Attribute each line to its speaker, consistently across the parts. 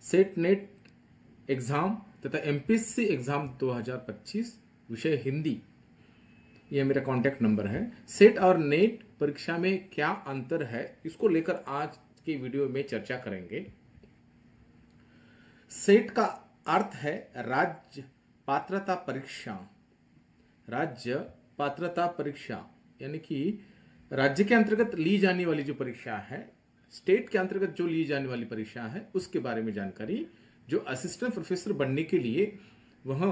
Speaker 1: Set net exam तथा MPSC exam 2025, विषय हिंदी। यह मेरा कांटेक्ट नंबर है। सेट और नेट परीक्षा में क्या अंतर है, इसको लेकर आज की वीडियो में चर्चा करेंगे। सेट का अर्थ है राज्य पात्रता परीक्षा। राज्य पात्रता परीक्षा यानी कि राज्य के अंतर्गत ली जाने वाली जो परीक्षा है, स्टेट के अंतर्गत जो ली जाने वाली परीक्षा है, उसके बारे में जानकारी। जो असिस्टेंट प्रोफेसर बनने के लिए, वह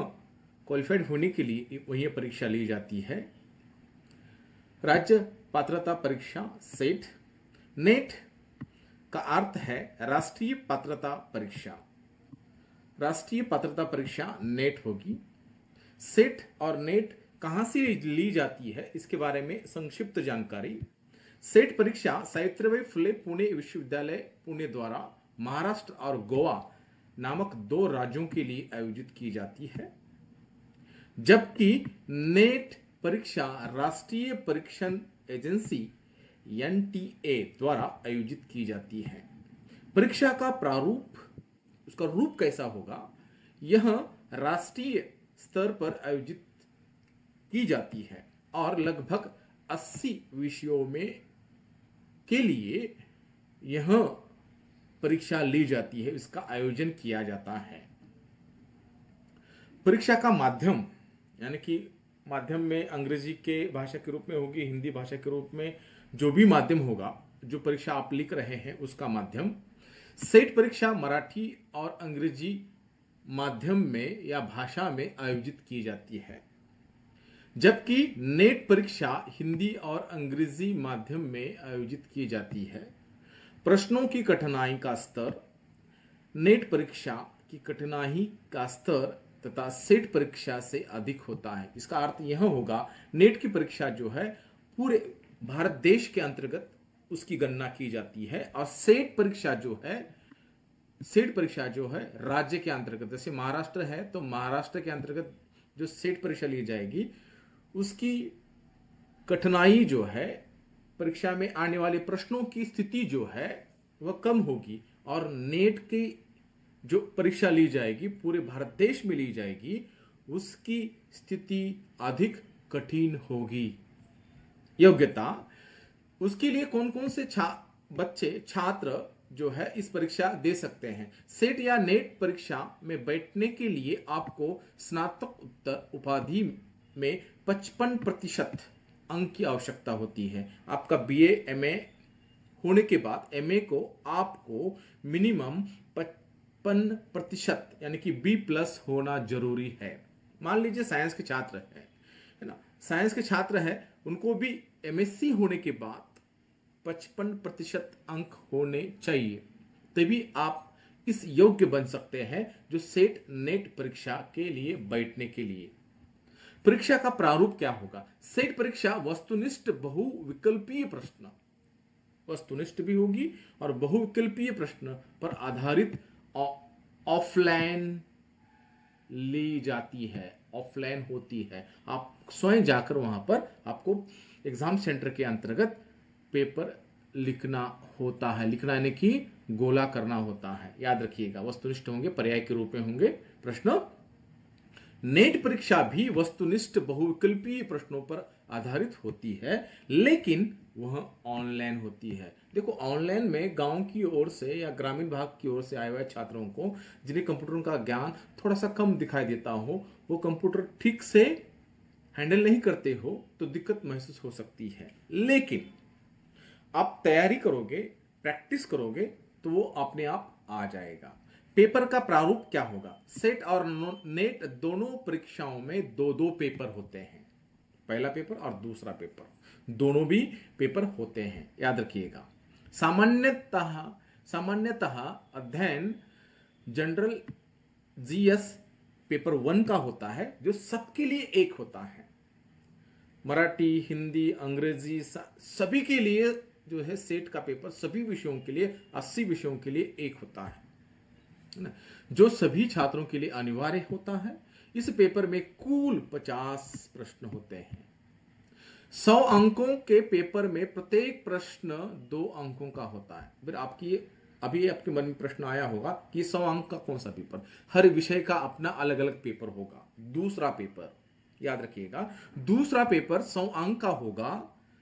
Speaker 1: क्वालिफाइड होने के लिए वही परीक्षा ली जाती है। राज्य पात्रता परीक्षा सेट। नेट का अर्थ है राष्ट्रीय पात्रता परीक्षा। राष्ट्रीय पात्रता परीक्षा नेट होगी। सेट और नेट कहां से ली जाती है, इसके बारे में संक्षिप्त जानकारी। सेट परीक्षा सावित्रीबाई फुले पुणे विश्वविद्यालय पुणे द्वारा महाराष्ट्र और गोवा नामक 2 राज्यों के लिए आयोजित की जाती है, जबकि नेट परीक्षा राष्ट्रीय परीक्षण एजेंसी एनटीए द्वारा आयोजित की जाती है। परीक्षा का प्रारूप, उसका रूप कैसा होगा, यह राष्ट्रीय स्तर पर आयोजित की जाती है और लगभग 80 विषयों में के लिए यह परीक्षा ली जाती है, इसका आयोजन किया जाता है। परीक्षा का माध्यम यानी कि माध्यम में अंग्रेजी के भाषा के रूप में होगी, हिंदी भाषा के रूप में, जो भी माध्यम होगा, जो परीक्षा आप लिख रहे हैं उसका माध्यम। सेट परीक्षा मराठी और अंग्रेजी माध्यम में या भाषा में आयोजित की जाती है, जबकि नेट परीक्षा हिंदी और अंग्रेजी माध्यम में आयोजित की जाती है। प्रश्नों की कठिनाई का स्तर नेट परीक्षा की कठिनाई का स्तर तथा सेट परीक्षा से अधिक होता है। इसका अर्थ यह होगा, नेट की परीक्षा जो है पूरे भारत देश के अंतर्गत उसकी गणना की जाती है, और सेट परीक्षा जो है राज्य के अंतर्गत, जैसे महाराष्ट्र है तो महाराष्ट्र के अंतर्गत जो सेट परीक्षा ली जाएगी, उसकी कठिनाई जो है, परीक्षा में आने वाले प्रश्नों की स्थिति जो है वह कम होगी, और नेट की जो परीक्षा ली जाएगी, पूरे भारत देश में ली जाएगी, उसकी स्थिति अधिक कठिन होगी। योग्यता, उसके लिए कौन कौन से छात्र जो है इस परीक्षा दे सकते हैं। सेट या नेट परीक्षा में बैठने के लिए आपको स्नातकोत्तर उपाधि में 55% अंक की आवश्यकता होती है। आपका बीए एमए होने के बाद एमए को आपको मिनिमम 55% यानी कि B+ होना जरूरी है। मान लीजिए साइंस के छात्र है ना, साइंस के छात्र है, उनको भी एमएससी होने के बाद 55% अंक होने चाहिए, तभी आप इस योग्य बन सकते हैं जो सेट नेट परीक्षा के लिए बैठने के लिए। परीक्षा का प्रारूप क्या होगा। सेट परीक्षा वस्तुनिष्ठ बहुविकल्पीय प्रश्न, वस्तुनिष्ठ भी होगी और बहुविकल्पीय प्रश्न पर आधारित ऑफलाइन ली जाती है, ऑफलाइन होती है। आप स्वयं जाकर वहां पर आपको एग्जाम सेंटर के अंतर्गत पेपर लिखना होता है। लिखना यानी कि गोला करना होता है, याद रखिएगा। वस्तुनिष्ठ होंगे, पर्याय के रूप में होंगे प्रश्न। नेट परीक्षा भी वस्तुनिष्ठ बहुविकल्पीय प्रश्नों पर आधारित होती है, लेकिन वह ऑनलाइन होती है। देखो, ऑनलाइन में गांव की ओर से या ग्रामीण भाग की ओर से आए हुए छात्रों को, जिन्हें कंप्यूटर का ज्ञान थोड़ा सा कम दिखाई देता हो, वो कंप्यूटर ठीक से हैंडल नहीं करते हो, तो दिक्कत महसूस हो सकती है। लेकिन आप तैयारी करोगे, प्रैक्टिस करोगे, तो वो अपने आप आ जाएगा। पेपर का प्रारूप क्या होगा। सेट और नेट दोनों परीक्षाओं में 2-2 पेपर होते हैं, पहला पेपर और दूसरा पेपर, दोनों भी पेपर होते हैं, याद रखिएगा। सामान्यतः अध्ययन जनरल जीएस पेपर 1 का होता है, जो सबके लिए एक होता है। मराठी, हिंदी, अंग्रेजी सभी के लिए जो है सेट का पेपर सभी विषयों के लिए, 80 विषयों के लिए एक होता है ना, जो सभी छात्रों के लिए अनिवार्य होता है। इस पेपर में कुल 50 प्रश्न होते हैं। 100 अंकों के पेपर में प्रत्येक प्रश्न 2 अंकों का होता है। फिर आपकी अभी आपके मन में प्रश्न आया होगा कि 100 अंक का कौन सा पेपर, हर विषय का अपना अलग अलग पेपर होगा। दूसरा पेपर याद रखिएगा, दूसरा पेपर 100 अंक का होगा,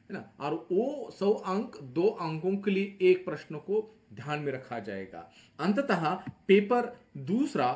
Speaker 1: है ना, और वो 100 अंक 2 अंकों के लिए एक प्रश्न को ध्यान में रखा जाएगा। अंततः पेपर दूसरा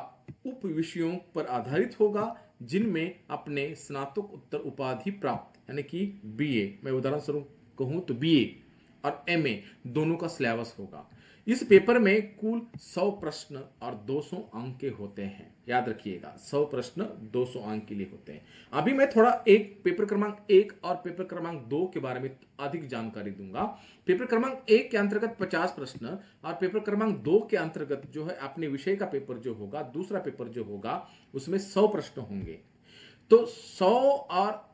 Speaker 1: उप विषयों पर आधारित होगा जिनमें अपने स्नातक उत्तर उपाधि प्राप्त यानी कि बीए, मैं उदाहरण स्वरूप कहूं तो बीए और एमए दोनों का सिलेबस होगा। इस पेपर में कुल 100 प्रश्न और 200 अंक के होते हैं। याद रखिएगा 100 प्रश्न 200 अंक के लिए होते हैं। अभी मैं थोड़ा एक पेपर क्रमांक 1 और पेपर क्रमांक 2 के बारे में अधिक जानकारी दूंगा। पेपर क्रमांक 1 के अंतर्गत 50 प्रश्न और पेपर क्रमांक 2 के अंतर्गत जो है अपने विषय का पेपर जो होगा, दूसरा पेपर जो होगा उसमें 100 प्रश्न होंगे। तो 100 और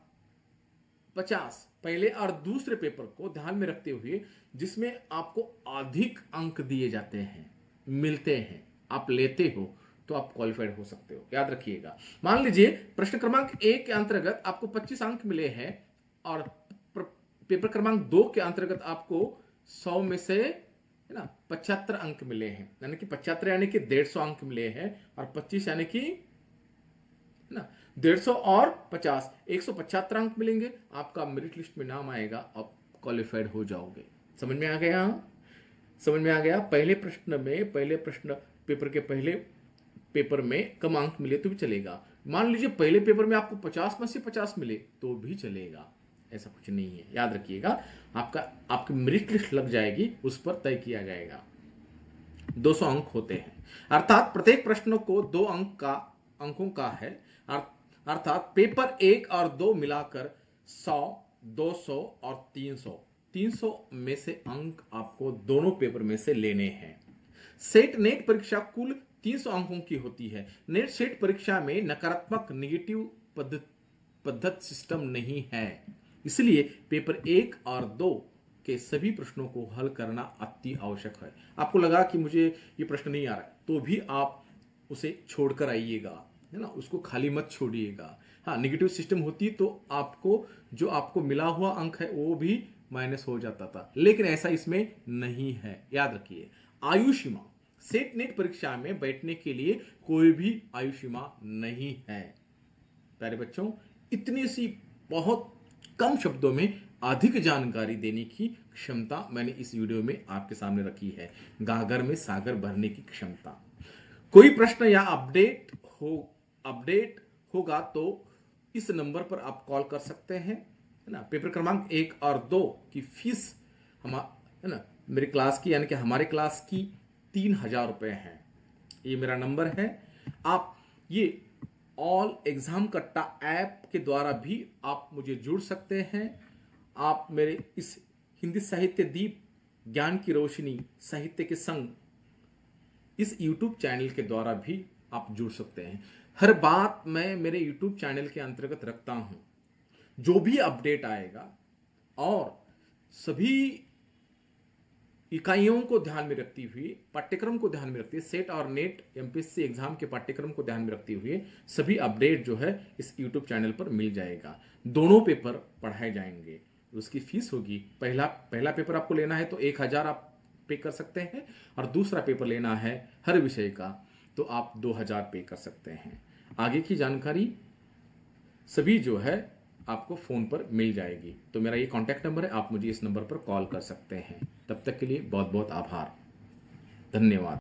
Speaker 1: 50 पहले और दूसरे पेपर को ध्यान में रखते हुए जिसमें आपको अधिक अंक दिए जाते हैं, मिलते हैं, आप लेते हो तो आप क्वालिफाइड हो सकते हो। याद रखिएगा, मान लीजिए प्रश्न क्रमांक 1 के अंतर्गत आपको 25 अंक मिले हैं और पेपर क्रमांक 2 के अंतर्गत आपको 100 में से, है ना, 75 अंक मिले हैं, यानी कि 75 यानी कि 150 अंक मिले हैं और 25 यानी कि, है ना, 150 और 50 175 अंक मिलेंगे, आपका मेरिट लिस्ट में नाम आएगा, आप क्वालिफाइड हो जाओगे। समझ में आ गया? समझ में आ गया? पहले प्रश्न पेपर के पहले पेपर में कम अंक मिले तो भी चलेगा। मान लीजिए पहले पेपर में आपको 50 में से 50 मिले तो भी चलेगा, ऐसा कुछ नहीं है। याद रखिएगा, आपकी मेरिट लिस्ट लग जाएगी, उस पर तय किया जाएगा। 200 अंक होते हैं, अर्थात प्रत्येक प्रश्न को 2 अंकों का है, अर्थात पेपर 1 और 2 मिलाकर 100, 200 और 300 में से अंक आपको दोनों पेपर में से लेने हैं। सेट नेट परीक्षा कुल 300 अंकों की होती है। नेट सेट परीक्षा में नकारात्मक नेगेटिव पद्धति सिस्टम नहीं है, इसलिए पेपर 1 और 2 के सभी प्रश्नों को हल करना अति आवश्यक है। आपको लगा कि मुझे ये प्रश्न नहीं आ रहा तो भी आप उसे छोड़कर आइएगा, है ना, उसको खाली मत छोड़िएगा। हाँ, नेगेटिव सिस्टम होती तो आपको जो आपको मिला हुआ अंक है वो भी माइनस हो जाता था, लेकिन ऐसा इसमें नहीं है। याद रखिए, आयु सीमा सेट नेट परीक्षा में बैठने के लिए कोई भी आयु सीमा नहीं है। प्यारे बच्चों, इतनी सी बहुत कम शब्दों में अधिक जानकारी देने की क्षमता मैंने इस वीडियो में आपके सामने रखी है। गागर में सागर भरने की क्षमता। कोई प्रश्न या अपडेट होगा तो इस नंबर पर आप कॉल कर सकते हैं, है ना। पेपर क्रमांक 1 और 2 की फीस है ना, मेरी क्लास की यानी कि हमारे क्लास की 3000 रुपए है। ये मेरा नंबर है। आप ये ऑल एग्जाम कट्टा ऐप के द्वारा भी आप मुझे जुड़ सकते हैं। आप मेरे इस हिंदी साहित्य दीप ज्ञान की रोशनी साहित्य के संग इस YouTube चैनल के द्वारा भी आप जुड़ सकते हैं। हर बात मैं मेरे YouTube चैनल के अंतर्गत रखता हूं। जो भी अपडेट आएगा और सभी इकाइयों को ध्यान में रखती हुई, पाठ्यक्रम को ध्यान में रखती हुई, सेट और नेट एमपीएससी एग्जाम के पाठ्यक्रम को ध्यान में रखते हुए सभी अपडेट जो है इस YouTube चैनल पर मिल जाएगा। दोनों पेपर पढ़ाए जाएंगे, उसकी फीस होगी। पहला पेपर आपको लेना है तो 1000 आप पे कर सकते हैं और दूसरा पेपर लेना है हर विषय का तो आप 2000 पे कर सकते हैं। आगे की जानकारी सभी जो है आपको फोन पर मिल जाएगी। तो मेरा ये कांटेक्ट नंबर है, आप मुझे इस नंबर पर कॉल कर सकते हैं। तब तक के लिए बहुत बहुत आभार, धन्यवाद।